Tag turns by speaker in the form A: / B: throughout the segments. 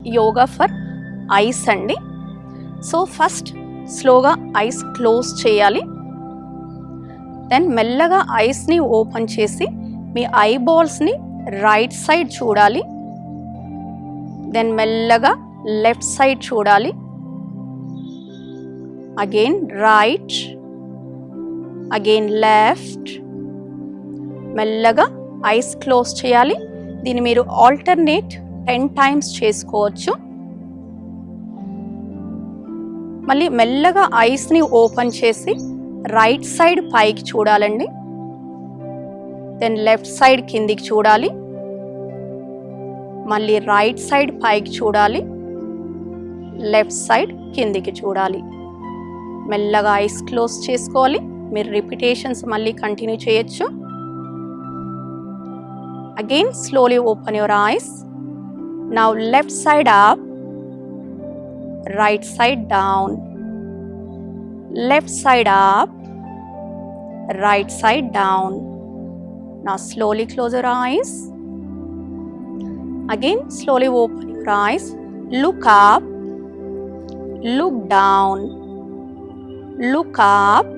A: Yoga for ice అండి. So first స్లోగా eyes close చేయాలి. దెన్ మెల్లగా ఐస్ని ఓపెన్ చేసి మీ ఐబాల్స్ని రైట్ సైడ్ చూడాలి. దెన్ మెల్లగా లెఫ్ట్ సైడ్ చూడాలి. Again right, again left. మెల్లగా ఐస్ క్లోజ్ చేయాలి. దీన్ని మీరు ఆల్టర్నేట్ 10 times చేసుకోవచ్చు. మళ్ళీ మెల్లగా ఐస్ని ఓపెన్ చేసి రైట్ సైడ్ పైకి చూడాలండి. దెన్ లెఫ్ట్ సైడ్ కిందికి చూడాలి. మళ్ళీ రైట్ సైడ్ పైకి చూడాలి. లెఫ్ట్ సైడ్ కిందికి చూడాలి. మెల్లగా ఐస్ క్లోజ్ చేసుకోవాలి. మీరు రిపిటేషన్స్ మళ్ళీ కంటిన్యూ చేయొచ్చు. Again slowly open your eyes. Now left side up, right side down, left side up, right side down. Now slowly close your eyes. Again slowly open your eyes. Look up, look down, look up,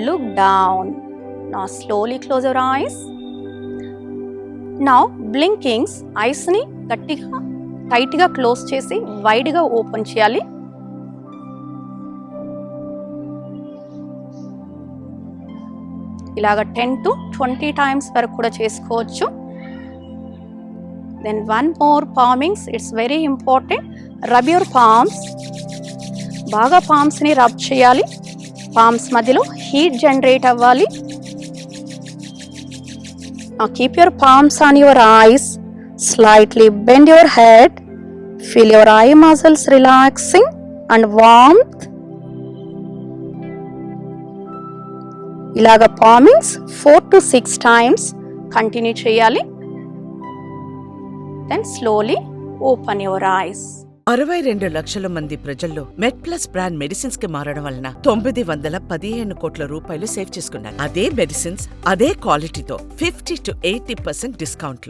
A: look down. Now slowly close your eyes. Now blinkings, ice ని గట్టిగా tight గా close చేసి wide గా open చేయాలి. ఇలాగ 10 to 20 times వరకు కూడా చేసుకోవచ్చు. Then one more palmings, it's very important. Rub your palms. బాగా పామ్స్ ని రబ్ చేయాలి. పామ్స్ మధ్యలో హీట్ జనరేట్ అవ్వాలి. Now keep your palms on your eyes. Slightly bend your head. Feel your eye muscles relaxing and warmth. ఇలాగా పామింగ్స్ 4 to 6 times continue చేయాలి. Then slowly open your eyes.
B: 62 లక్షల మంది ప్రజల్లో మెడ్ plus brand medicines కి మారడం వలన 915 కోట్ల రూపాయలు సేవ్ చేసుకున్నారు. అదే మెడిసిన్స్ అదే క్వాలిటీతో 50 to 80% డిస్కౌంట్లు.